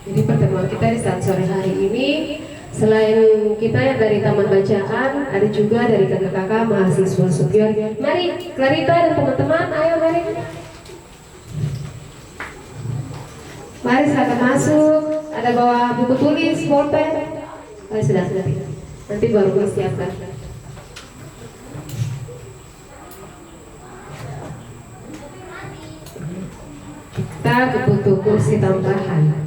Jadi pertemuan kita di saat sore hari ini, selain kita yang dari Taman Bacaan, ada juga dari kakak-kakak mahasiswa superior. Mari, Clarita dan teman-teman, ayo mari. Mari silakan masuk. Ada bawa buku tulis, pulpen. Oh, sudah. Nanti baru disiapkan. Kita butuh kursi tambahan.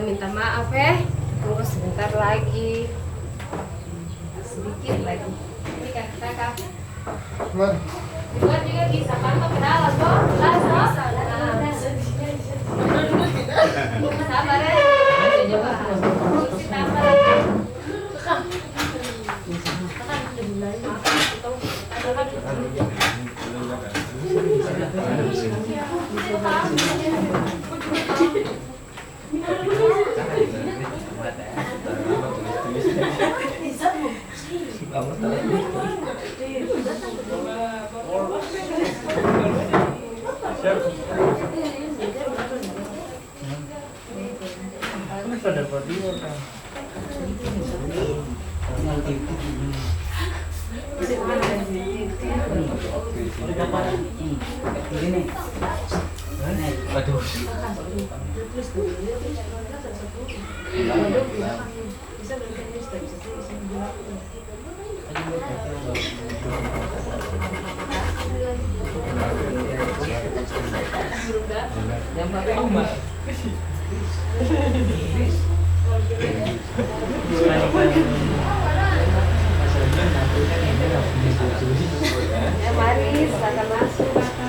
Minta maaf tunggu sebentar lagi, sedikit lagi. Ini kakak. Luar juga bisa pantau kenalan kok. Sabar ya. Coba. Kursi tambah lagi. Yang pakai rumah. Mari silakan masuk kakak.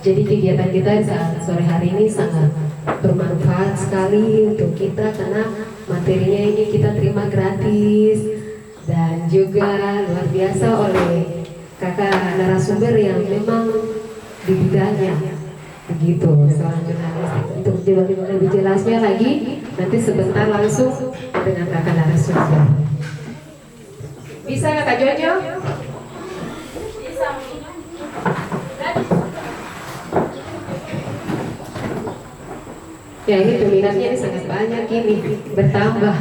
Jadi kegiatan kita saat sore hari ini sangat bermanfaat sekali untuk kita karena materinya ini kita terima gratis dan juga luar biasa oleh kakak narasumber yang memang di bidangnya begitu. Selanjutnya untuk lebih jelasnya lagi nanti sebentar langsung dengan kakak narasumber. Bisa kakak Jojo? Ya ini peminatnya ini sangat banyak ini bertambah.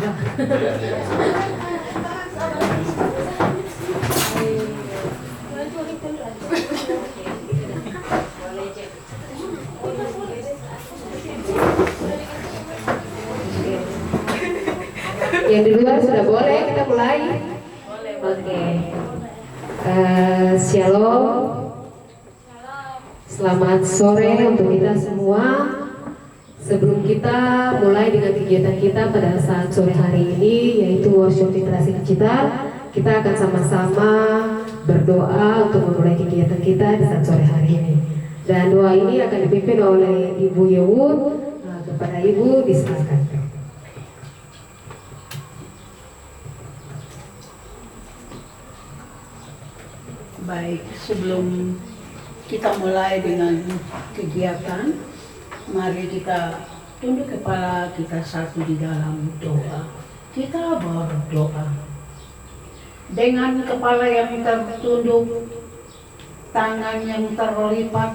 Yang di luar sudah boleh kita mulai. Oke. Shalom. Selamat sore untuk kita semua. Sebelum kita mulai dengan kegiatan kita pada saat sore hari ini, yaitu workshop literasi digital, kita akan sama-sama berdoa untuk memulai kegiatan kita di saat sore hari ini. Dan doa ini akan dipimpin oleh Ibu Yewun. Kepada Ibu disilakan. Baik, sebelum kita mulai dengan kegiatan, mari kita tunduk kepala kita satu di dalam doa. Kita berdoa dengan kepala yang tertunduk, tangan yang terlipat.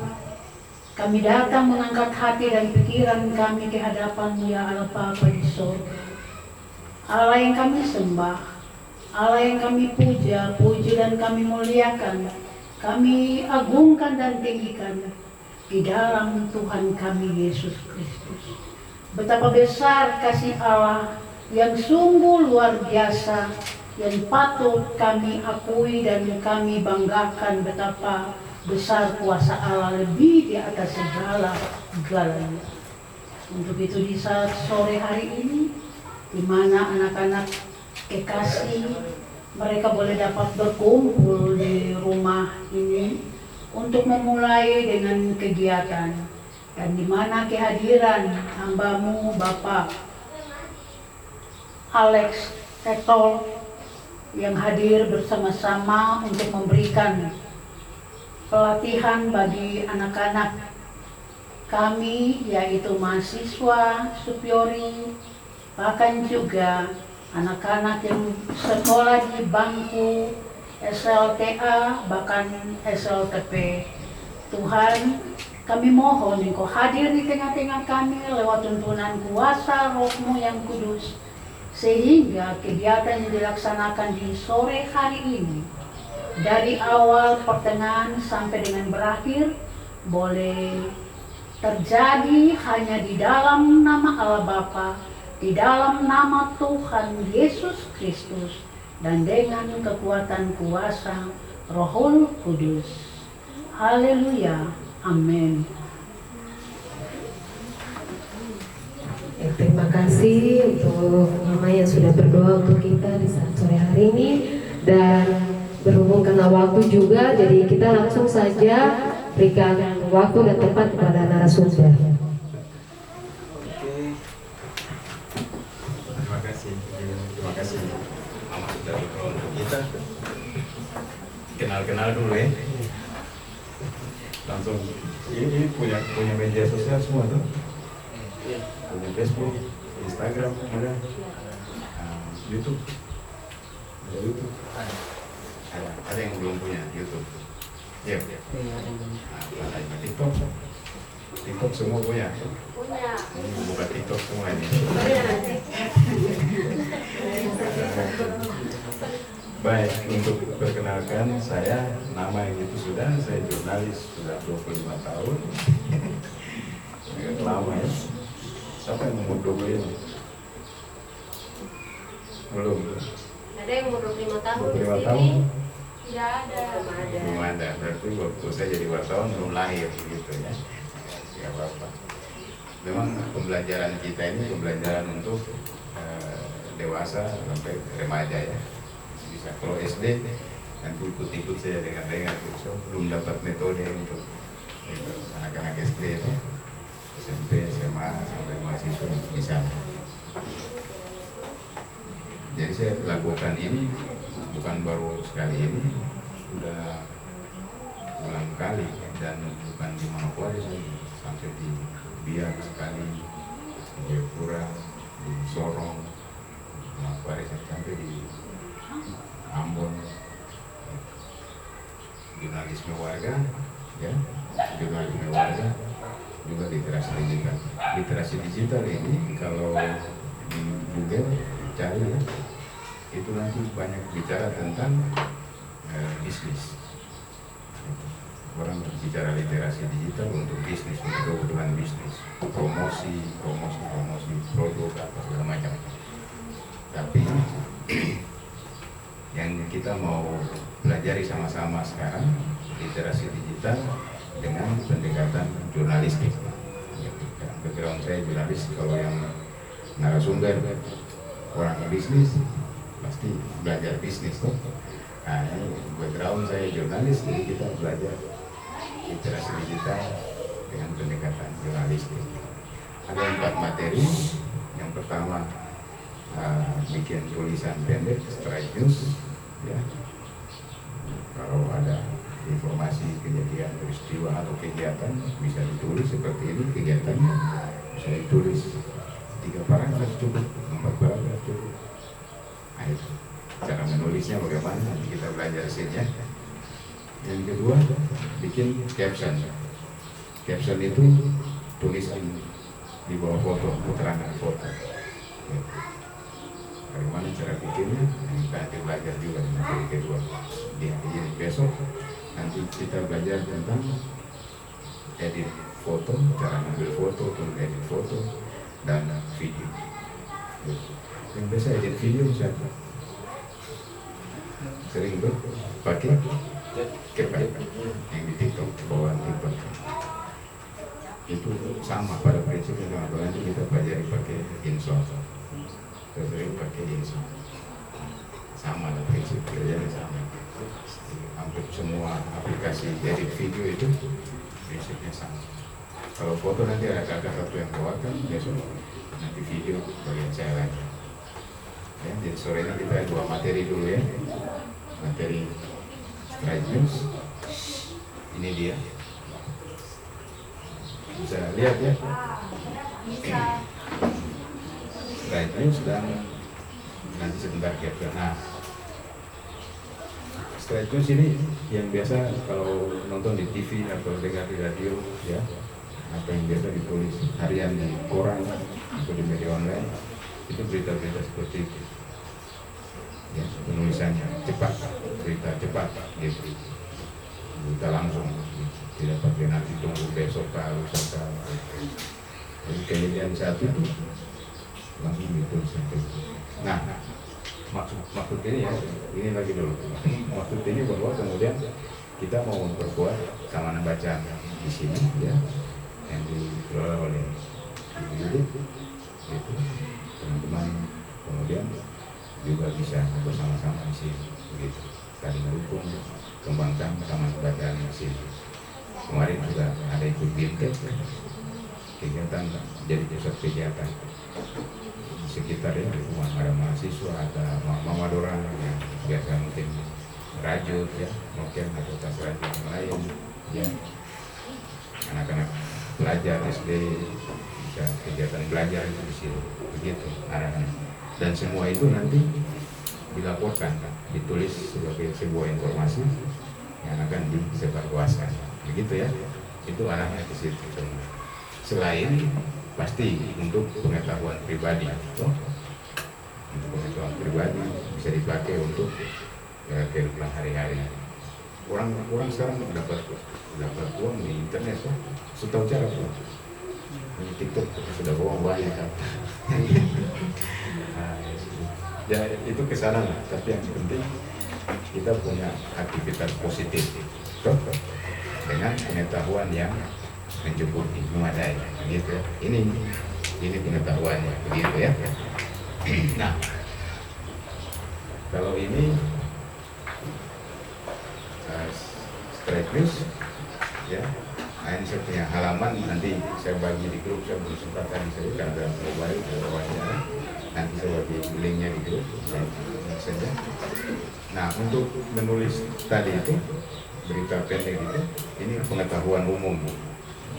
Kami datang mengangkat hati dan pikiran kami ke hadapan Ya Allah Bapa di surga. Allah yang kami sembah, Allah yang kami puji dan kami muliakan, kami agungkan dan tinggikan di dalam Tuhan kami Yesus Kristus. Betapa besar kasih Allah yang sungguh luar biasa, yang patut kami akui dan kami banggakan betapa besar kuasa Allah lebih di atas segala-galanya. Untuk itu di saat sore hari ini di mana anak-anak kekasih mereka boleh dapat berkumpul di rumah ini untuk memulai dengan kegiatan, dan di mana kehadiran hambamu Bapak Alex Ketol yang hadir bersama-sama untuk memberikan pelatihan bagi anak-anak kami, yaitu mahasiswa Supiori, bahkan juga anak-anak yang sekolah di bangku SLTA, bahkan SLTP. Tuhan, kami mohon Engkau hadir di tengah-tengah kami lewat tuntunan kuasa Roh-Mu yang kudus, sehingga kegiatan yang dilaksanakan di sore hari ini, dari awal, pertengahan, sampai dengan berakhir, boleh terjadi hanya di dalam nama Allah Bapa, di dalam nama Tuhan Yesus Kristus, dan dengan kekuatan kuasa Rohul Kudus. Haleluya. Amin. Terima kasih untuk Mama yang sudah berdoa untuk kita di saat sore hari ini. Dan berhubung karena waktu juga, jadi kita langsung saja berikan waktu dan tempat kepada narasumber. Terima kasih Mama sudah berdoa untuk kita. Kenal-kenal dulu ya. Langsung ini punya media sosial semua tuh. Punya Facebook, Instagram, YouTube. Ada YouTube. Ada yang belum punya YouTube. Ya. Ada TikTok. TikTok semua punya. Ini buka TikTok semua ini. Baik, untuk perkenalkan saya, nama yang itu sudah, saya jurnalis sudah 25 tahun. Lama ya. Siapa yang umur 20 ini? Belum. Ada yang umur 25 tahun 25 tahun? Tidak ada. Belum ada, berarti waktu saya jadi wartawan belum lahir gitu ya. Tidak apa-apa. Memang pembelajaran kita ini pembelajaran untuk dewasa sampai remaja ya. Bisa kalau SD nanti ikut-ikut saya dengar-dengar gitu. Belum dapat metode untuk anak-anak SD itu, SMP, SMA sampai mahasiswa bisa. Jadi saya lakukan ini bukan baru sekali ini, sudah ulang kali dan bukan di Manokwari saja, sampai di Biak sekali, di Jayapura, di Sorong, di Manokwari sampai di Ambon. Jurnalisme warga, ya, jurnalisme warga, juga literasi digital. Literasi digital ini kalau di Google cari ya, itu nanti banyak bicara tentang bisnis. Orang bicara literasi digital untuk bisnis, untuk kebutuhan bisnis, promosi produk apa segala macam. Tapi yang kita mau pelajari sama-sama sekarang literasi digital dengan pendekatan jurnalistik. Background saya jurnalis, kalau yang narasumber orang bisnis pasti belajar bisnis tuh. Nah, ini background saya jurnalis, jadi kita belajar literasi digital dengan pendekatan jurnalistik. Ada 4 materi. Yang pertama bikin tulisan pendek, straight news, ya. Kalau ada informasi kejadian, peristiwa atau kegiatan bisa ditulis seperti ini kegiatannya, bisa ditulis 3 paragraf cukup, 4 paragraf cukup. Nah, itu cara menulisnya bagaimana, nanti kita belajar sini ya. Yang kedua, bikin caption. Caption itu tulisan di bawah foto, keterangan foto. Bagaimana cara bikinnya, kita nanti belajar juga di materi kedua. Jadi besok nanti kita belajar tentang edit foto, cara mengambil foto, edit foto, dan video. Yang biasa edit video siapa? Sering tuh pakai Kepa yang di TikTok, bawaan TikTok. Itu sama pada prinsipnya, nanti kita pelajari pakai InShot. sering pakai ini sama lah, prinsip kerjanya sama. Hampir semua aplikasi edit video itu prinsipnya sama. Kalau foto nanti ada kakak satu yang bawakan, besok nanti video bagian saya lagi. Ya, jadi sore ini kita dua materi dulu ya. Materi straight news. Ini dia. Bisa lihat ya. Straight news dan nanti sebentar capture. Nah, straight news ini yang biasa kalau nonton di TV atau dengar di radio ya, apa yang biasa ditulis harian di koran atau di media online, itu berita-berita seperti itu ya, penulisannya cepat, berita cepat gitu, berita langsung, tidak pakai nanti tunggu besok kah, lusa kah. Jadi kejadian saat itu langsung ditulis seperti itu. Nah, maksud ini ya, ini lagi dulu. Maksud ini bahwa kemudian kita mau memperkuat keamanan bacaan di sini ya, yang dikelola oleh Ibu itu teman-teman kemudian juga bisa bersama-sama di sini begitu, saling mendukung, kembangkan keamanan bacaan di sini. Kemarin juga ada ikut BIMTEK, kegiatan jadi pusat kegiatan di sekitar ya, ada mahasiswa, ada mama orang yang biasa mungkin rajut ya, mungkin atau tas rajut yang lain ya, anak-anak belajar SD bisa kegiatan belajar itu di sini begitu arahnya, dan semua itu nanti dilaporkan, ditulis sebagai sebuah informasi yang akan disebarluaskan begitu ya, itu arahnya ke situ semua. Selain pasti untuk pengetahuan pribadi, toh untuk pengetahuan pribadi bisa dipakai untuk ya, kehidupan hari-hari. Orang sekarang dapat uang di internet, toh setahu cara tuh di TikTok sudah uang banyak kan. Nah, ya itu kesana lah, tapi yang penting kita punya aktivitas positif, toh dengan pengetahuan yang mencukupi, memadai, gitu ya. Ini pengetahuannya, begitu ya. Nah, kalau ini straight news, ya. Nah, ini saya punya halaman, nanti saya bagi di grup, saya belum sempat tadi saya karena mobile wawancara, nanti saya bagi linknya di grup, saja. Nah, untuk menulis tadi itu berita pendek itu, ini pengetahuan umum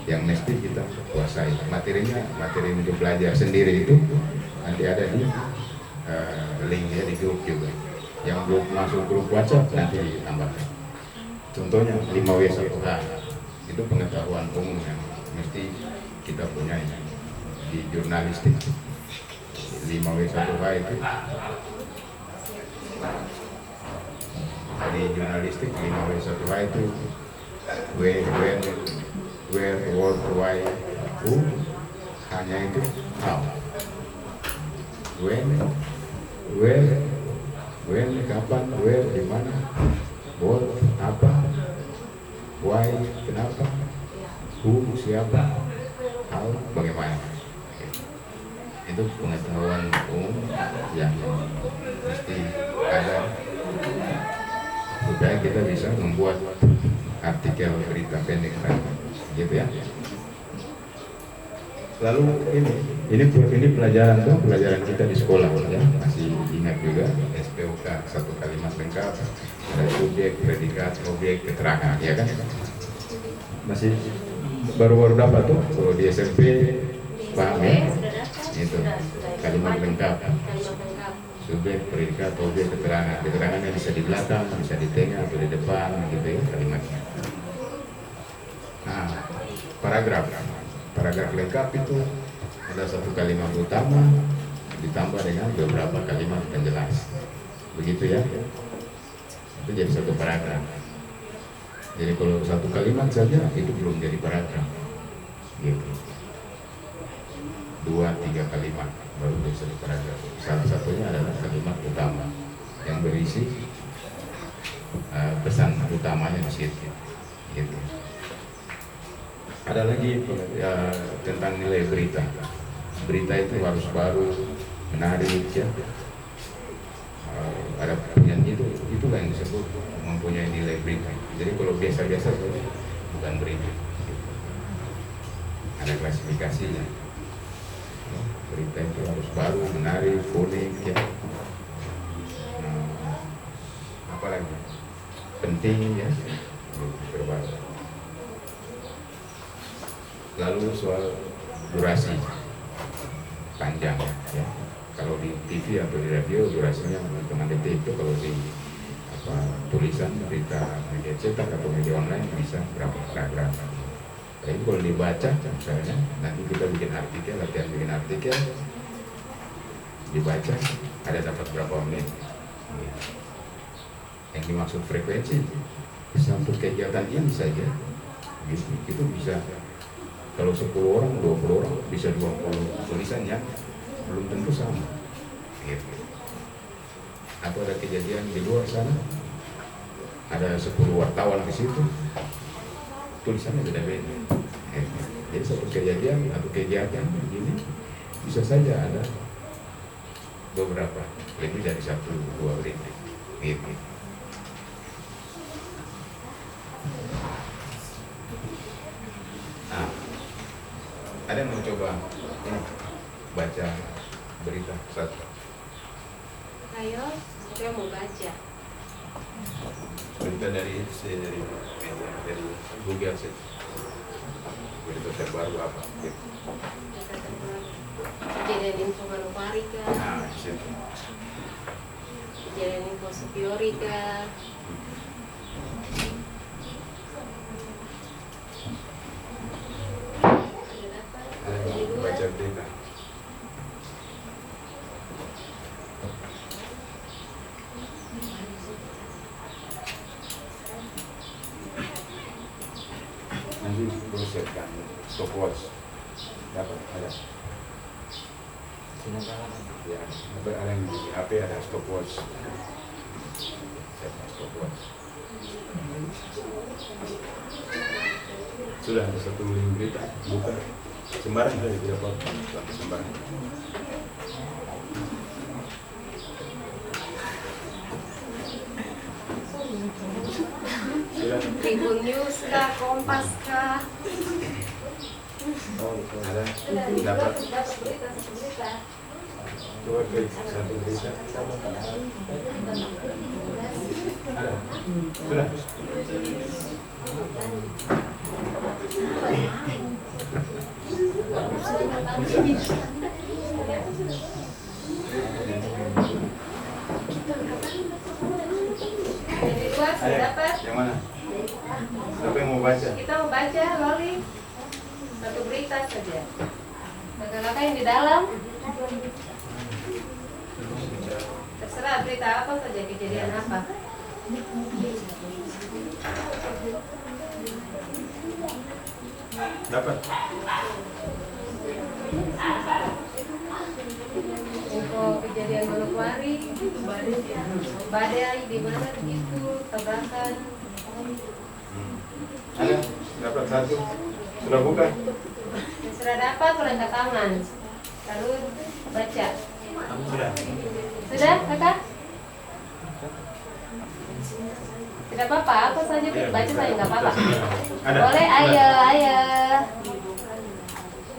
yang mesti kita kuasai. Materinya, materi untuk belajar sendiri itu nanti ada di linknya di grup juga. Yang belum masuk grup WhatsApp nanti ditambahkan. Contohnya 5W1H itu pengetahuan umum yang mesti kita punya di jurnalistik. 5W1H itu di jurnalistik, 5W1H itu where, what, why, who, hanya itu how. When, kapan, where, di mana, what, apa, why, kenapa, who, siapa, how, bagaimana. Itu pengetahuan umum yang mesti ada supaya kita bisa membuat artikel berita pendek gitu ya. Lalu ini pelajaran kita di sekolah ya, masih ingat juga SPOK, satu kalimat lengkap, ada subjek, predikat, objek, keterangan, ya kan? Masih baru-baru dapat tuh kalau di SMP, paham ya? Itu kalimat lengkap, subjek, predikat, objek, keterangan. Keterangannya bisa di belakang, bisa di tengah atau di depan, gitu ya kalimatnya. Nah, paragraf lengkap itu ada satu kalimat utama ditambah dengan beberapa kalimat penjelas, begitu ya. Itu jadi satu paragraf. Jadi kalau satu kalimat saja itu belum jadi paragraf, gitu. 2-3 kalimat baru jadi satu paragraf. Salah satunya adalah kalimat utama yang berisi pesan utamanya di situ, gitu. Ada lagi tentang nilai berita. Berita itu harus baru, menarik ya. Ada penyanyi itulah yang disebut mempunyai nilai berita. Jadi kalau biasa-biasa saja bukan berita. Ada klasifikasinya. Berita itu harus baru, menarik, unik ya. Apalagi penting ya, terbaru. Lalu soal durasi panjang ya. Kalau di TV atau di radio durasinya teman detik, itu kalau di tulisan berita media cetak atau media online bisa berapa paragraf. Tapi kalau dibaca misalnya nanti kita bikin artikel, latihan bikin artikel, dibaca ada dapat berapa menit. Yang dimaksud frekuensi bisa untuk kegiatan ini saja gitu. Itu bisa kalau 10 orang, 20 orang bisa 20 tulisan yang belum tentu sama gitu. Atau ada kejadian di luar sana, ada 10 wartawan di situ, tulisannya beda-beda gitu. Jadi satu kejadian atau kegiatan begini bisa saja ada beberapa, lebih dari 1-2 berita gitu. Nah, ada yang mau coba baca berita satu? Ayo, saya mau baca. Berita dari Google sih. Berita terbaru apa? Gitu. Kejadian info Manokwari kah? Nah, di situ. Kejadian info Supiori kah? Ada yang mau baca berita? Nanti gue siapkan stopwatch. Dapat ada. Ya, ada yang di HP ada stopwatch. Siapkan stopwatch. Sudah ada satu link berita, buka sembarang saja, tidak apa-apa, sampai sembarang. Sudah. Tribun News kah? Kompas kah? Oh, ada. Dapat. berita. Coba klik satu berita. Ada. Sudah. Jadi luas Ada. dapat. Yang mana? Siapa yang mau baca? Kita mau baca, Loli. Satu berita saja. Kakak-kakak yang di dalam. Terserah berita apa saja, kejadian apa. Dapat. Info kejadian Manokwari, badai di mana begitu, tabrakan. Ada. Dapat satu. Sudah buka? Yang sudah dapat boleh angkat tangan. Lalu baca. Sudah. Sudah, kakak? Tidak apa-apa, apa saja baca saja nggak apa-apa. Ada. Boleh, ayo.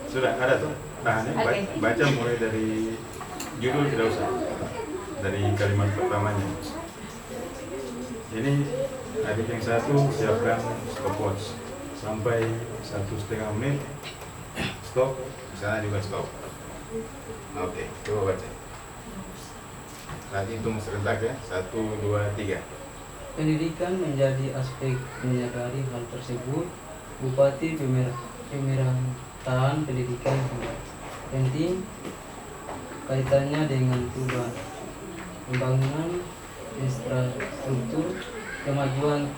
Sudah ada tuh. Nah, ini Oke. baca mulai dari judul, tidak usah. Dari kalimat pertamanya. Ini adik yang satu siapkan stopwatch sampai 1,5 menit. Stop. Sana juga stop. Oke, coba baca. Nanti hitung serentak ya. 1, 2, 3. Pendidikan menjadi aspek menyadari hal tersebut. Bupati pemerataan pendidikan penting kaitannya dengan tujuan pembangunan infrastruktur kemajuan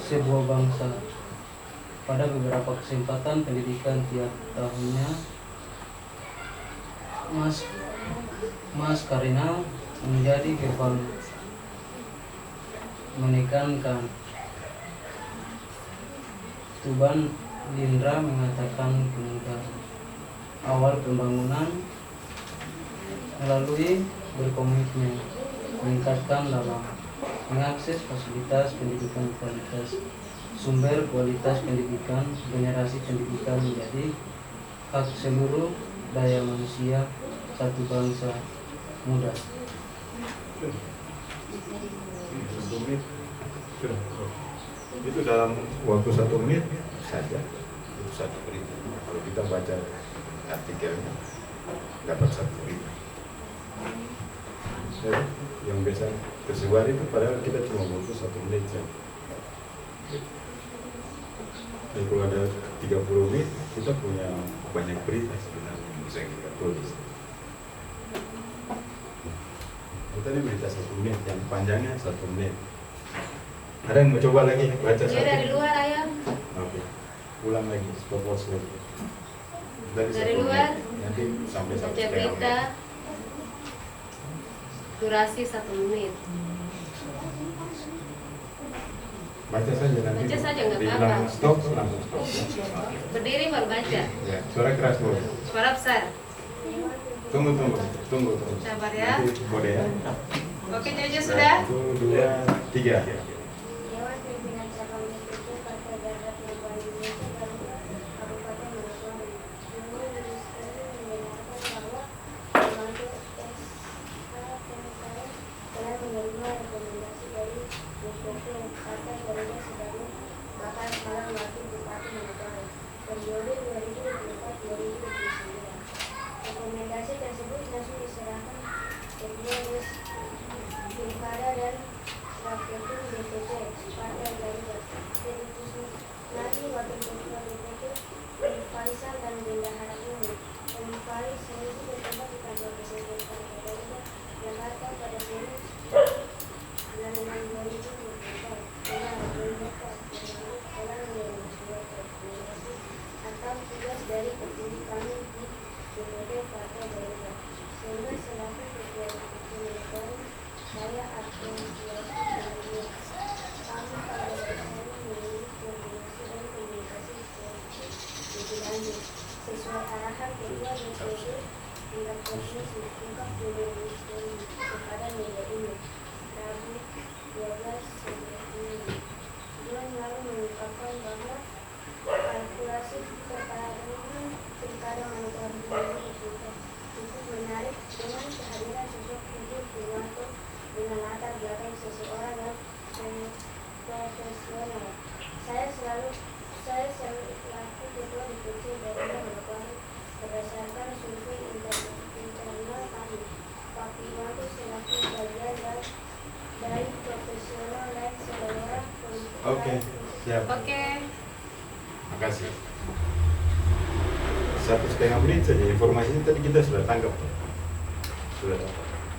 sebuah bangsa. Pada beberapa kesempatan pendidikan tiap tahunnya Mas Karinal menjadi gerbang menekankan. Tuban Lindra mengatakan kemudahan awal pembangunan melalui berkomitmen meningkatkan dalam mengakses fasilitas pendidikan kualitas, sumber kualitas pendidikan, generasi pendidikan menjadi hak seluruh daya manusia satu bangsa muda. Itu dalam waktu 1 menit saja, itu satu berita. Kalau kita baca artikelnya dapat 1 berita. Ya, yang biasa tersebar itu padahal kita cuma butuh 1 menit saja. Dan kalau ada 30 menit kita punya banyak berita sebenarnya yang bisa kita tulis. Tadi berita 1 menit, yang panjangnya 1 menit. Ada yang mau coba lagi baca Dia satu? dari luar ayam. Oke, ulang lagi, stop watch lagi. Dari 1 luar. menit, nanti sampai Baca 1,5 berita. menit. Durasi 1 menit. Baca saja nanti. Baca saja, nggak dibilang apa-apa. stop, langsung stop. Berdiri baru baca. Ya, suara keras dulu. Suara besar. Tunggu. Sabar ya. Nanti boleh ya. Oke, Jojo sudah? 1, 2, 3. Dewan Pimpinan Cabang DPC Partai Demokrat Perubahan Indonesia Kabupaten Manokwari mendengarkan bahwa pembantu SK Tengkara telah menerima rekomendasi dari DPP Partai Garuda sebagai bakal calon wakil Bupati Manokwari periode 2024-2029. Rekomendasi tersebut langsung diserahkan Ketua Pilkada dan Wakil DPP Partai Garuda Nadi Wakil Ketua DPP Faisal dan Bendahara Umum Faris sendiri bertempat di kantor Presiden Partai Garuda Jakarta pada Senin 9 Mei 2024 dengan membuka telah menerima sebuah rekomendasi atau tugas dari petinggi kami di DPP Partai Garuda sehingga selaku Ketua DPP Manokwari saya apresiasi kemudian kami pada dasarnya memiliki koordinasi dan komunikasi lebih lanjut sesuai arahan Ketua DPP tingkat provinsi tingkat Indonesia kepada media ini Rabu 12 September. Dia lalu mengungkapkan bahwa kalkulasi pertarungan pilkada Manokwari cukup menarik dengan kehadiran sosok Budi Purwanto dengan latar belakang seseorang yang profesional. Saya selaku Ketua DPC Garuda Manokwari berdasarkan survei internal kami, Pak Purwanto selaku bagian dari profesional dan selera politik. Oke, siap. Oke. Makasih. 1,5 menit saja, informasinya tadi kita sudah tangkap.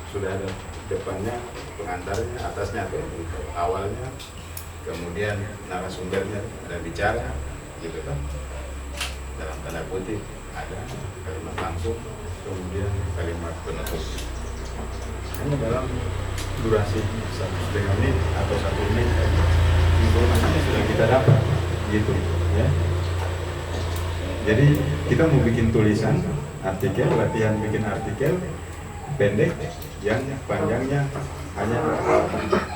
Sudah ada depannya, pengantarnya, atasnya atau awalnya, kemudian narasumbernya ada bicara, gitu kan? Dalam tanda kutip ada kalimat langsung, kemudian kalimat penutup. Hanya dalam durasi 1,5 menit atau 1 menit, informasinya sudah kita dapat, gitu, ya. Jadi kita mau bikin tulisan, artikel, latihan bikin artikel pendek yang panjangnya hanya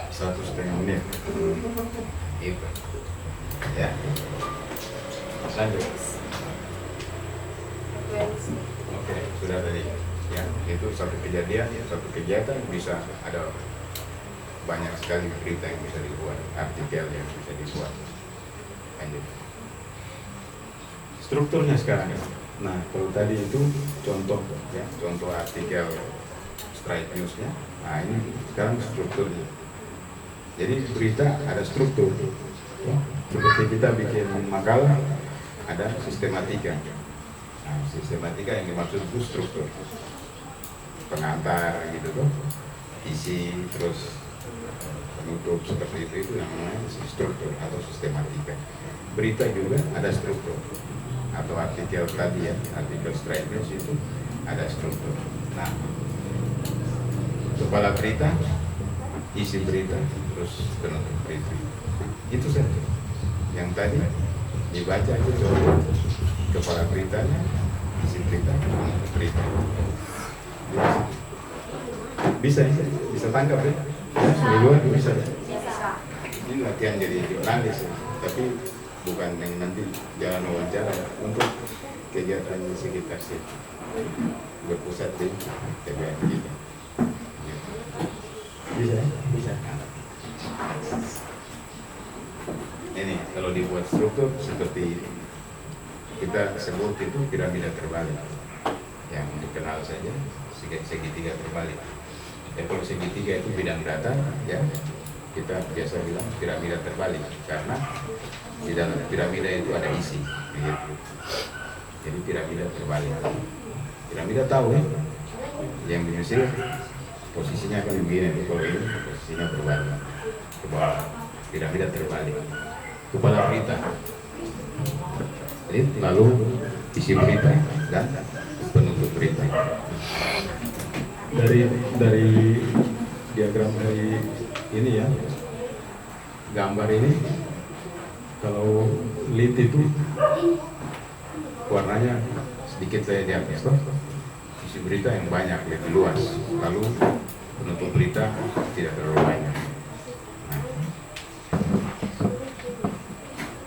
1,5 menit. Itu, ya. Lanjut. Oke, sudah tadi. Ya, itu satu kejadian, satu kegiatan bisa ada banyak sekali berita yang bisa dibuat, artikel yang bisa dibuat. Lanjut. Strukturnya sekarang. Nah, kalau tadi itu contoh, ya, contoh artikel straight newsnya. Nah, ini sekarang strukturnya. Jadi berita ada struktur. Ya. Seperti kita bikin makalah, ada sistematika. Nah, sistematika yang dimaksud itu struktur. Pengantar gitu tuh, isi terus penutup seperti itu yang namanya struktur atau sistematika. Berita juga ada struktur. Atau artikel tadi ya, artikel straight news itu ada struktur. Nah, kepala berita, isi berita, terus penutup berita. Itu saja. Yang tadi dibaca itu contoh kepala beritanya, isi berita, penutup berita. Jadi, Bisa ya? Bisa tangkap ya? Di luar bisa ya? Ini latihan jadi jurnalis ya. Tapi bukan yang nanti jalan wawancara ya. Untuk kegiatan di sekitar situ berpusat di TPN kita. Bisa ya? Bisa. Ini kalau dibuat struktur seperti ini, kita sebut itu piramida terbalik. Yang dikenal saja segitiga terbalik. Ya, kalau segitiga itu bidang data, ya kita biasa bilang piramida terbalik karena di dalam piramida itu ada isi, gitu. Jadi piramida terbalik. Piramida tahu ya, yang di Mesir posisinya akan begini, kalau ini posisinya berbalik ke bawah. Piramida terbalik. Kepala berita, lalu isi berita dan penutup berita. Dari diagram dari ini ya, gambar ini, kalau lead itu warnanya sedikit saya di atas toh, isi berita yang banyak lebih luas, lalu penutup berita tidak terlalu banyak. Nah,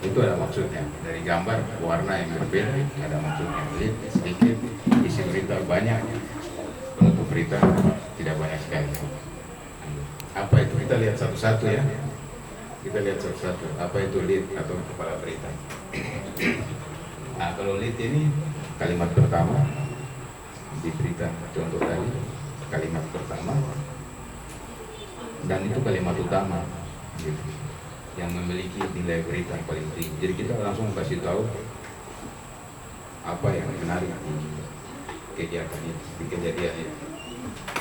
itu ada maksudnya, dari gambar warna yang berbeda ada maksudnya. Lead sedikit, isi berita banyak, penutup berita tidak banyak sekali. Apa itu? Kita lihat satu-satu ya. Kita lihat satu-satu. Apa itu lead atau kepala berita? Nah, kalau lead ini kalimat pertama di berita contoh tadi, kalimat pertama, dan itu kalimat utama, gitu, yang memiliki nilai berita yang paling tinggi. Jadi kita langsung kasih tahu apa yang menarik di kegiatan itu, di kejadian itu.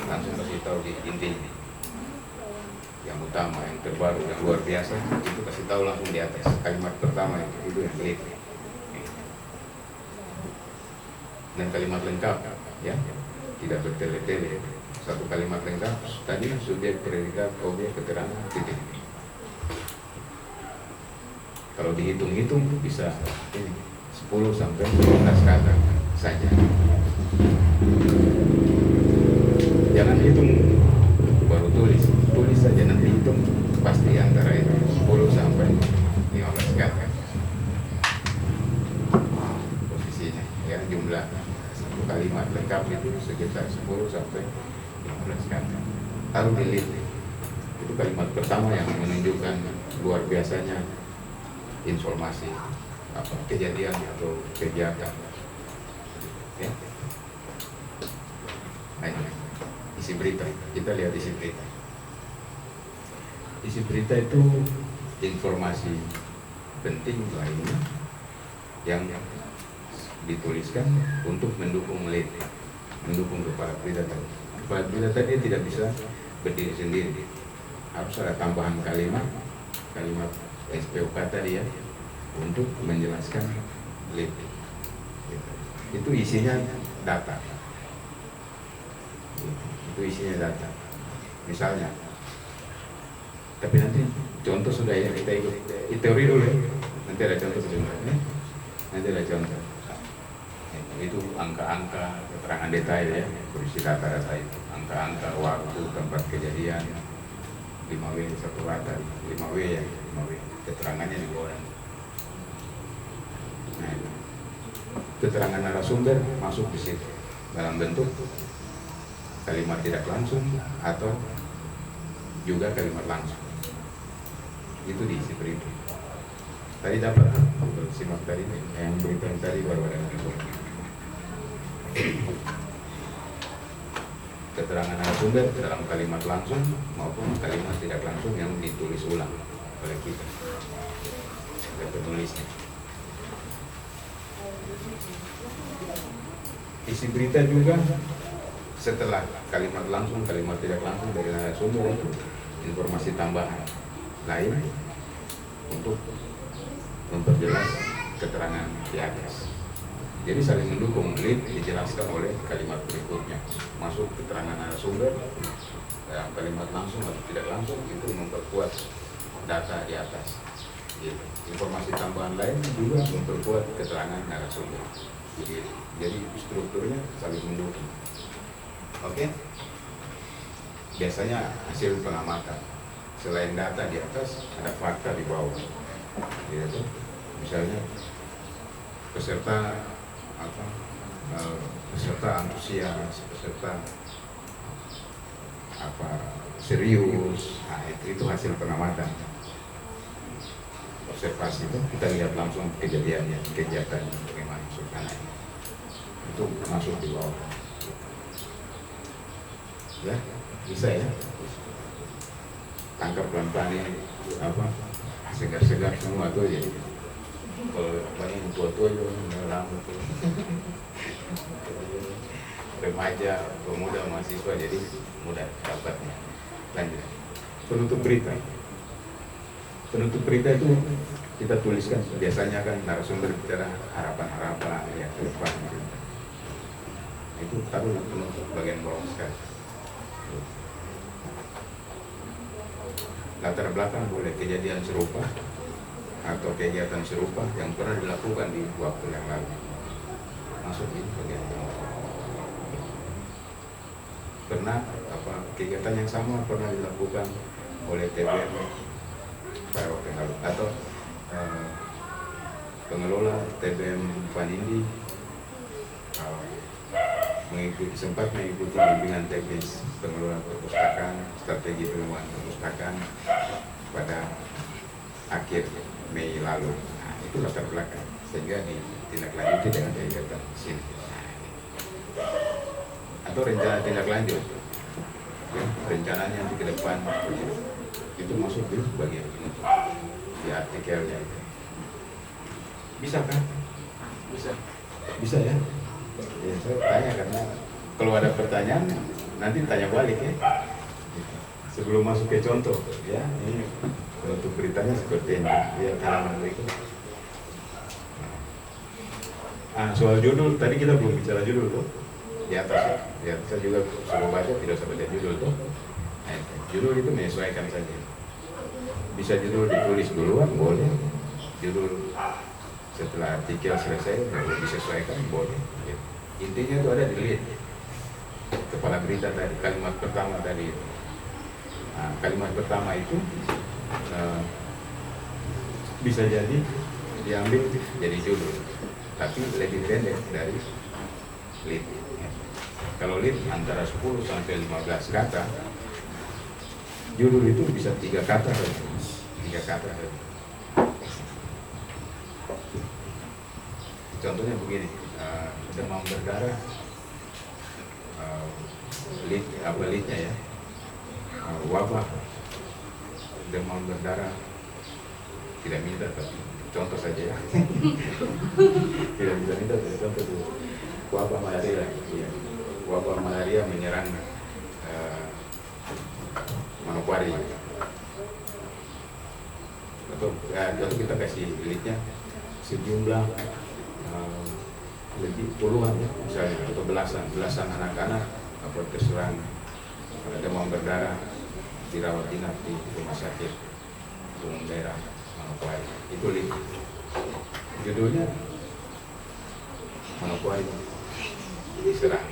Langsung kasih tahu di intinya, yang utama, yang terbaru, yang luar biasa, itu kasih tahu langsung di atas. Kalimat pertama itu yang lead. Dan kalimat lengkap, ya, tidak bertele-tele. Satu kalimat lengkap tadi subjek, predikat, objek, keterangan, titik. Kalau dihitung-hitung bisa ini 10 sampai 15 kata saja. Jangan hitung baru tulis saja, nanti hitung pasti antara itu 10 sampai 15 kata posisinya, ya, jumlah satu kalimat lengkap itu sekitar 10 sampai 15 kata. Taruh di lead, itu kalimat pertama yang menunjukkan luar biasanya informasi apa kejadian atau kegiatan, ya. Nah, isi berita, kita lihat isi berita. Isi berita itu informasi penting lainnya yang dituliskan untuk mendukung lead, mendukung kepala berita tadi. Kepala berita tadi tidak bisa berdiri sendiri, harus ada tambahan kalimat SPOK tadi ya, untuk menjelaskan lead. Itu isinya data. Itu isinya data. Misalnya, tapi nanti contoh sudah ya, kita ikut teori dulu ya. Nanti ada contoh sebenarnya. Nanti ada contoh. Itu angka-angka, keterangan detail ya, berisi data-data itu. Angka-angka, waktu, tempat kejadian, 5W, satu kata, 5W ya, 5W. Keterangannya di bawah. Nah, keterangan narasumber masuk di situ dalam bentuk kalimat tidak langsung atau juga kalimat langsung. Itu diisi berita. Tadi dapat simak tadi yang berita yang tadi baru ada keterangan narasumber dalam kalimat langsung maupun kalimat tidak langsung yang ditulis ulang oleh kita, oleh penulisnya. Isi berita juga setelah kalimat langsung, kalimat tidak langsung dari narasumber itu informasi tambahan lain untuk memperjelas keterangan di atas. Jadi saling mendukung, lead dijelaskan oleh kalimat berikutnya. Masuk keterangan narasumber dalam kalimat langsung atau tidak langsung itu memperkuat data di atas. Gitu. Informasi tambahan lain juga memperkuat keterangan narasumber. Jadi strukturnya saling mendukung. Oke? biasanya hasil pengamatan. Selain data di atas, ada fakta di bawah. Gitu. Misalnya peserta peserta antusias, peserta serius. Nah, itu hasil pengamatan. Observasi itu kita lihat langsung kejadiannya, kegiatannya, bagaimana suasananya. Itu masuk di bawah. Ya, bisa ya. Tangkap pelan-pelan ini segar-segar semua tuh ya. Kalau yang tua-tua juga lama tuh. Remaja, pemuda, mahasiswa jadi mudah dapatnya. Lanjut. Penutup berita. Penutup berita itu kita tuliskan, biasanya kan narasumber bicara harapan-harapan ya ke depan gitu. Itu taruh penutup bagian bawah sekali. Latar belakang boleh kejadian serupa atau kegiatan serupa yang pernah dilakukan di waktu yang lalu. Masuk di bagian bawah. Pernah kegiatan yang sama pernah dilakukan oleh TBM pada waktu yang lalu atau pengelola TBM Vanindi sempat mengikuti bimbingan teknis pengelola perpustakaan, strategi pengelolaan perpustakaan pada akhir Mei lalu. Nah, itu latar belakang sehingga ditindaklanjuti dengan kegiatan sini. Atau rencana tindak lanjut, ya, rencananya nanti ke depan itu masuk di bagian ini di artikelnya. Bisa kan? Bisa ya. Ya, saya tanya karena kalau ada pertanyaan nanti tanya balik ya. Sebelum masuk ke contoh, ya ini untuk beritanya seperti ini. Ya, halaman berikut. Soal judul tadi kita belum bicara judul tuh. Di atas ya, saya juga suruh baca, tidak usah baca judul tuh. Nah, judul itu menyesuaikan saja. Bisa judul ditulis duluan, boleh. Judul setelah artikel selesai, baru disesuaikan, boleh. Intinya itu ada di lead kepala berita tadi, kalimat pertama tadi. Nah, kalimat pertama itu bisa jadi diambil jadi judul, tapi lebih pendek dari lead. Kalau lead antara 10 sampai 15 kata, judul itu bisa 3 kata saja. 3 kata saja. Contohnya begini, demam berdarah, leadnya ya, wabah demam berdarah, tidak minta tapi contoh saja ya. Tidak bisa minta tapi contoh dulu. Wabah malaria, ya. Wabah malaria menyerang Manokwari. Atau kita kasih leadnya sejumlah lebih puluhan ya, misalnya atau belasan anak-anak terserang demam berdarah dirawat inap di rumah sakit umum daerah Manokwari. Itu lead. Judulnya Manokwari diserang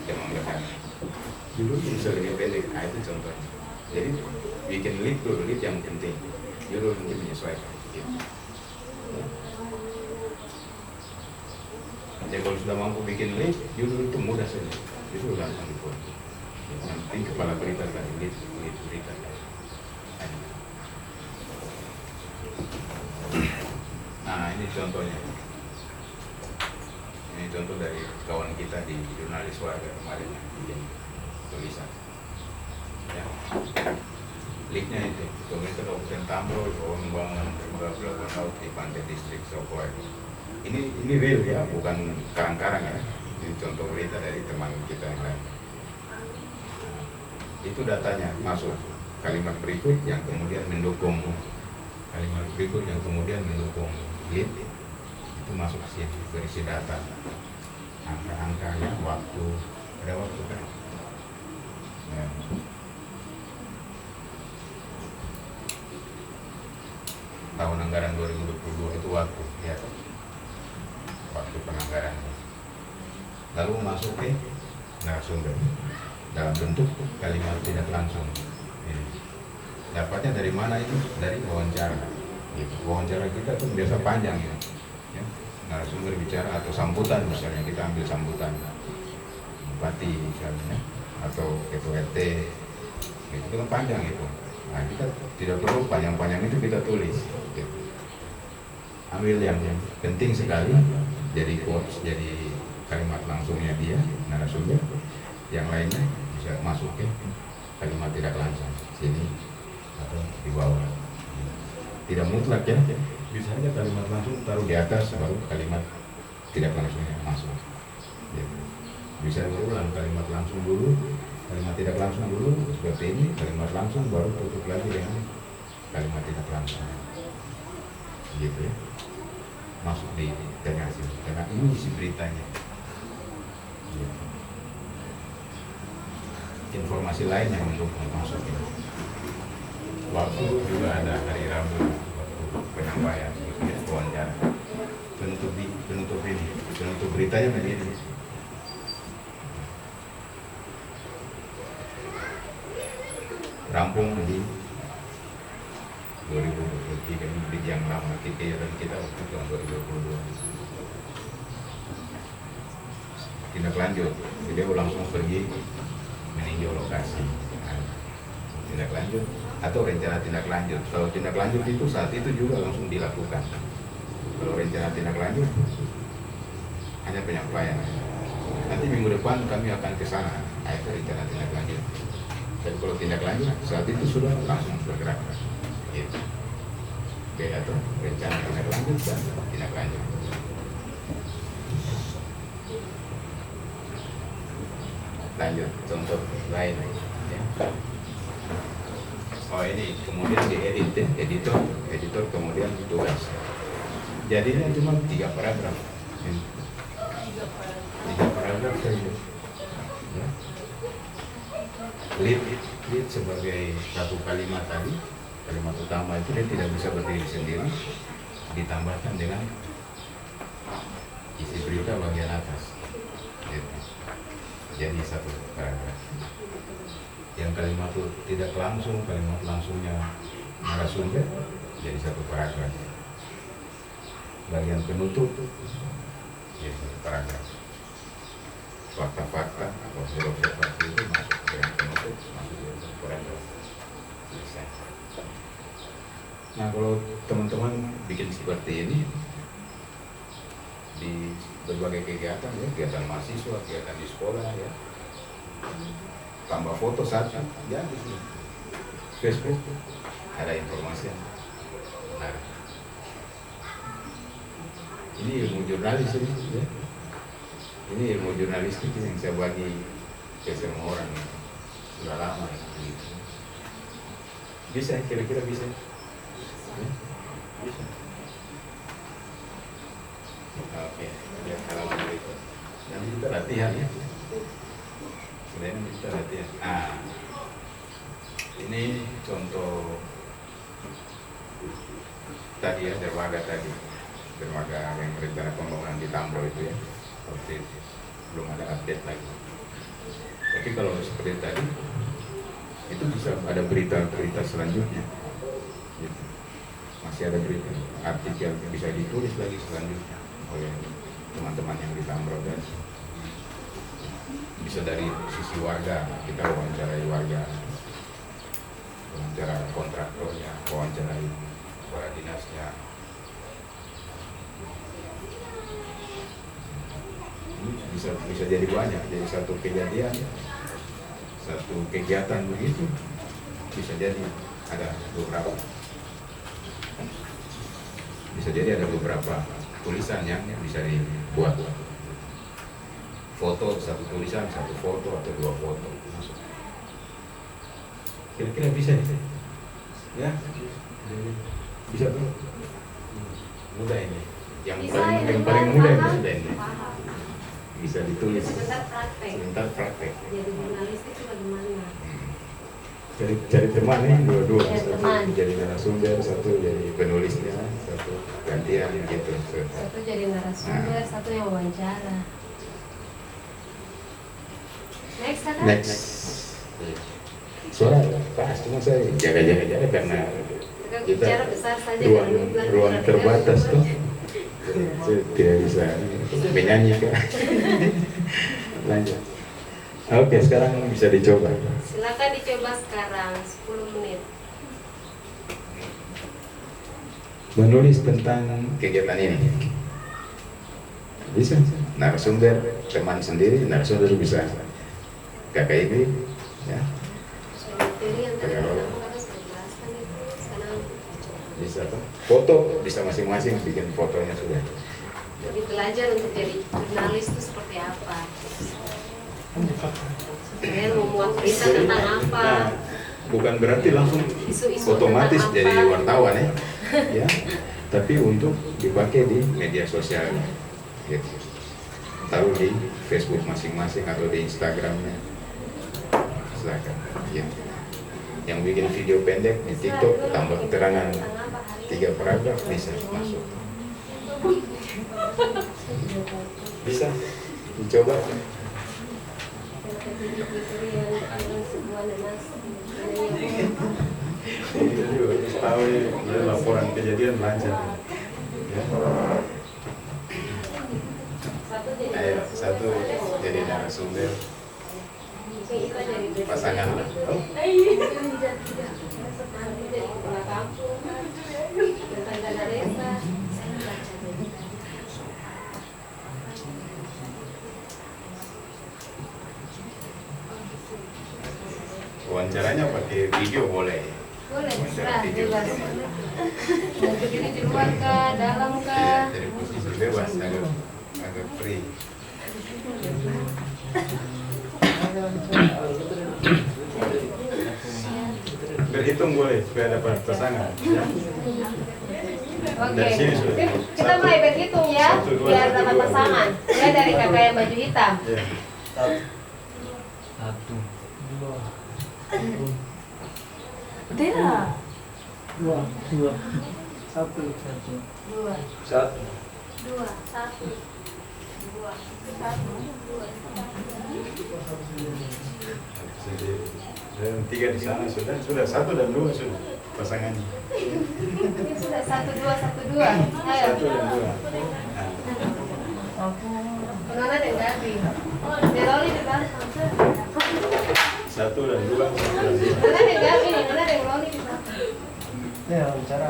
demam berdarah. Judulnya bisa lebih pendek. Nah, itu contohnya. Jadi bikin lead dulu, lead yang penting. Judul nanti menyesuaikan. Jadi kalau sudah mampu bikin lead, judul itu mudah saja. Itu gampang dibuat. Yang penting kepala berita kan lead berita. Nah, ini contohnya. Ini contoh dari kawan kita di jurnalis warga kemarin bikin tulisan. Ya. Leadnya itu pemerintah Kabupaten Tambol membangun dermaga pelabuhan laut di pantai distrik Sokoy. Ini real ya, bukan karang-karang ya. Ini contoh berita dari teman kita yang lain. Itu datanya masuk kalimat berikut yang kemudian mendukung lead itu masuk ke sini, berisi data, angka-angkanya, ada waktu kan. Ya. Tahun anggaran 2022 itu waktu penganggaran. Lalu masuk ke narasumber. dalam bentuk kalimat tidak langsung. Ini. Dapatnya dari mana itu? Dari wawancara. Gitu. Wawancara kita tuh biasa panjang ya. Narasumber bicara atau sambutan, misalnya kita ambil sambutan bupati misalnya atau ketua RT, itu kan panjang itu. Nah, kita tidak perlu panjang-panjang itu kita tulis. Gitu. Ambil yang penting sekali, jadi quotes, jadi kalimat langsungnya dia narasumber. Yang lainnya bisa masuk ke kalimat tidak langsung sini atau di bawah. Tidak mutlak ya. Bisa aja kalimat langsung taruh di atas baru kalimat tidak langsungnya masuk. Gitu. Bisa berulang kalimat langsung dulu, kalimat tidak langsung dulu seperti ini, kalimat langsung baru tutup lagi dengan kalimat tidak langsung. Gitu ya. Masuk di tengah sini, karena ini isi beritanya. Gitu. Informasi lain yang untuk masuk ini. Waktu juga ada hari Rabu penyampaian wawancara penutup beritanya begini. Rampung di 2023 ini yang lama kita waktu tahun 2022. Tindak lanjut, beliau langsung pergi meninjau lokasi. Tindak lanjut atau rencana tindak lanjut. Kalau tindak lanjut itu saat itu juga langsung dilakukan. Kalau rencana tindak lanjut hanya penyampaian. Nanti minggu depan kami akan ke sana. Itu rencana tindak lanjut. Dan kalau tindak lanjut saat itu sudah langsung bergerak. Gitu. Beda tuh rencana tindak lanjut dan tindak lanjut. Lanjut contoh lain. Ya. Oh ini kemudian diedit ya, editor kemudian tugas. Jadinya cuma 3 paragraf. 3 paragraf saja. Ya. Lead sebagai satu kalimat tadi, kalimat utama itu dia tidak bisa berdiri sendiri, ditambahkan dengan isi berita bagian atas. Gitu. Jadi satu paragraf. Yang kalimat itu tidak langsung, kalimat langsungnya narasumber jadi satu paragraf. Bagian penutup jadi satu paragraf. Fakta-fakta atau observasi itu masuk ke bagian penutup, masuk ke satu paragraf. Selesai. Nah kalau teman-teman bikin seperti ini di berbagai kegiatan ya, kegiatan mahasiswa, kegiatan di sekolah ya, tambah foto satu ya di sini. Facebook ada informasi yang menarik. Ini ilmu jurnalis ini ya. Ini ilmu jurnalistik yang saya bagi ke semua orang ya. Sudah lama ya. Bisa kira-kira bisa ya? Bisa. Oke, ya kalau begitu nanti kita latihan ya. Kemudian kita latihan. Nah, ini contoh tadi ya, dermaga yang rencana pembangunan di Tambro itu ya. Seperti belum ada update lagi. Tapi kalau seperti tadi, itu bisa ada berita-berita selanjutnya. Gitu. Masih ada berita, artikel yang bisa ditulis lagi selanjutnya oleh teman-teman yang di Tambro dan bisa dari sisi warga, kita wawancarai warga, wawancara kontraktornya, wawancarai kepala dinasnya. Ini bisa jadi banyak, jadi satu kejadian, satu kegiatan begitu bisa jadi ada beberapa, bisa jadi ada beberapa tulisan yang bisa dibuat. Foto, satu tulisan, satu foto atau 2 foto. Kira-kira bisa ya? Bisa tuh. Mudah ini. Yang paling mudah itu sudah ini. Bisa ditulis. Sebentar praktek. Jadi jurnalistik itu bagaimana? Cari teman nih, dua-dua. Satu jadi narasumber, satu jadi penulisnya, satu gantian gitu. Satu jadi narasumber, satu yang wawancara. Next. Bisa kan? Next. Suara pas, cuma saya jaga-jaga karena kita Bicara besar saja ruang terbatas tuh. Saya tidak bisa menyanyi kan. Lanjut. Oke, sekarang bisa dicoba. Silakan dicoba sekarang 10 menit. Menulis tentang kegiatan ini. Bisa. Narasumber teman sendiri, narasumber bisa KKIB, ya. Materi yang tadi aku sudah jelaskan itu sekarang Bisa tuh. Foto bisa masing-masing bikin fotonya sudah. jadi belajar untuk jadi jurnalis itu seperti apa. Kalian membuat berita tentang apa? Nah, bukan berarti langsung Isu-isu otomatis tentang jadi apa? wartawan ya. Tapi untuk dipakai di media sosial, gitu. Taruh di Facebook masing-masing atau di Instagramnya, silakan. Ya. Yang bikin video pendek di TikTok tambah keterangan 3 paragraf bisa masuk. Bisa dicoba. Jadi harus tahu ya, laporan kejadian lancar. Ya. Ayo, satu jadi narasumber pasangan lah. Oh. Wawancaranya pakai video boleh. Boleh, Wawancara serah, video bebas. boleh. Mau berdiri di luar kah, dalam kah? Jadi posisi bebas, agak free. Berhitung boleh supaya dapat pasangan. Ya. Oke, Dari sini sudah. kita mulai berhitung ya, Satu, dua, biar satu, dapat dua. pasangan. Mulai dari kakak yang baju hitam. Ya. Satu, dua, Tidak. dua, satu, Dua, satu. dua, satu, dua, satu, dua. Jadi, dan 3 di sana sudah 1 dan 2 sudah pasangannya. Ini sudah 1, 2, 1, 2. Ayo. 1 dan 2. Nah, Nona dan Gabi. Deroli di belakang. 1 dan 2, 1 dan 2. Nona dan Gabi nih, Nona dan Loli di belakang. Ya, bicara.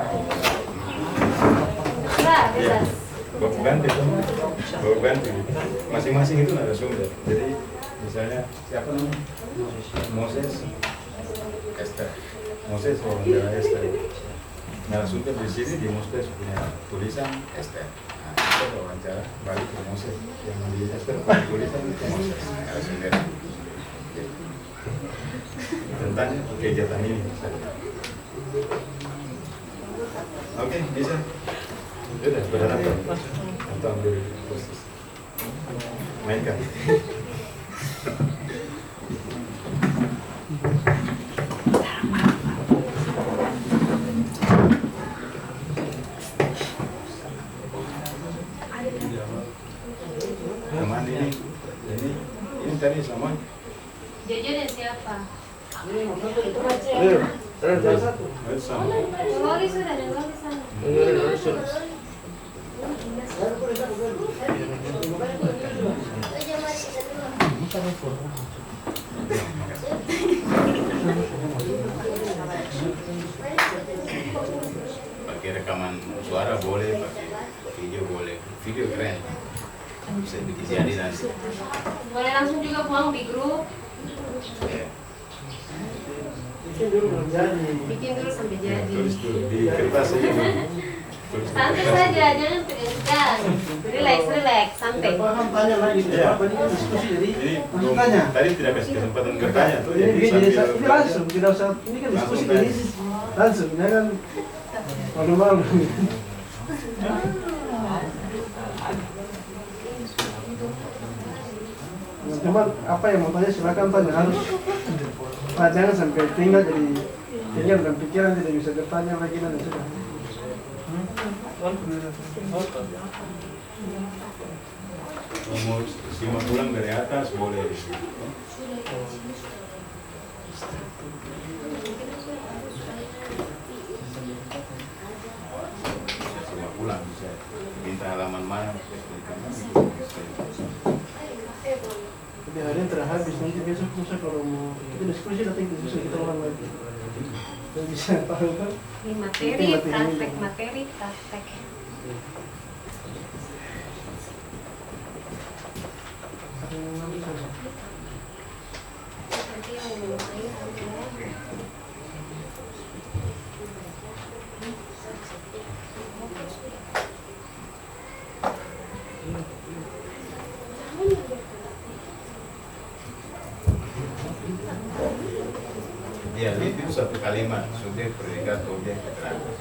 Serah, bebas. Bawa ganti tuh. Bawa ganti. Masing-masing itu narasumber. Jadi misalnya siapa namanya? Moses. Esther. Moses wawancara Esther. Narasumber di sini di Moses punya tulisan Esther. Nah, kita wawancara balik ke Moses. Yang di Esther punya tulisan ke Moses. Narasumber. Tentang kegiatan ini. Oke, bisa. Sudah, berhadapan. Atau ambil posisi. Mainkan. Teman ini tadi sama. Jojo dan siapa? Sama. Loli sudah dan Loli sana. Pakai rekaman suara boleh, pakai video boleh. Video keren. Bisa bikin jadi nanti. Boleh langsung juga buang di grup. Ya. Bikin dulu sampai jadi. Tulis dulu di kertas aja. Tulis di Santai kertas. saja, jangan tegang. Relax, relax, santai. Tanya lagi, Iya. apa ini kan diskusi jadi Jadi langsung belum, tanya. tadi tidak kasih kesempatan bertanya tuh. Jadi Jadi ini langsung, tidak usah, ini kan diskusi Langsung jadi langsung, jangan malu-malu. Teman-teman, apa yang mau tanya silakan tanya, harus jangan sampai tinggal jadi dalam pikiran tidak bisa bertanya lagi dan sudah. mau simak ulang dari atas boleh. Bisa simak ulang, bisa minta halaman mana. Tapi hari ini terhabis, nanti besok lusa kalau mau kita diskusi datang ke diskusi kita ulang lagi. Kita bisa tahu kan? Ini materi, praktek, materi, praktek. Nanti yang belum air harusnya. Ya, itu satu kalimat, subjek, predikat, objek, keterangan.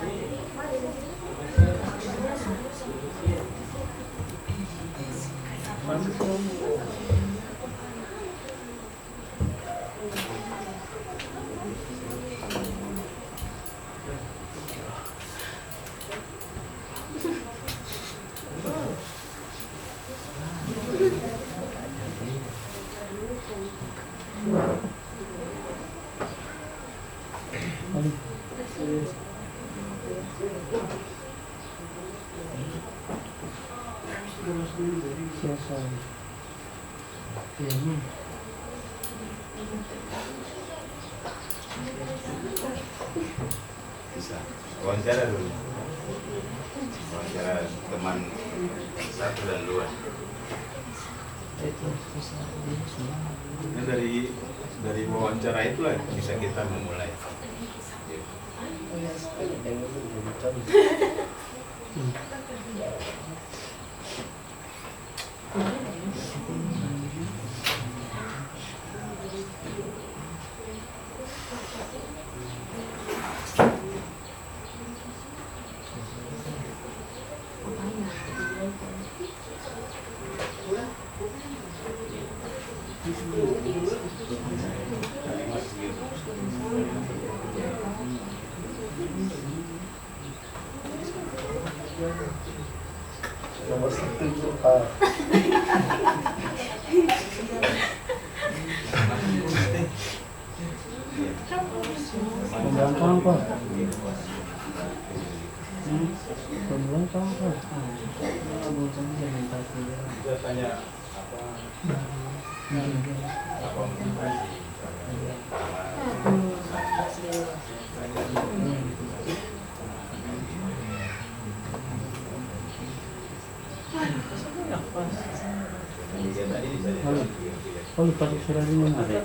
Siasa. Ini. Bisa wawancara dulu, wawancara teman satu dan dua. Ini dari wawancara itulah bisa kita memulai. Nomor 1 A. Pembangkang Pak. Pembangkang Pak. Bisa tanya apa motivasi. Kalau pakai surat ini ada.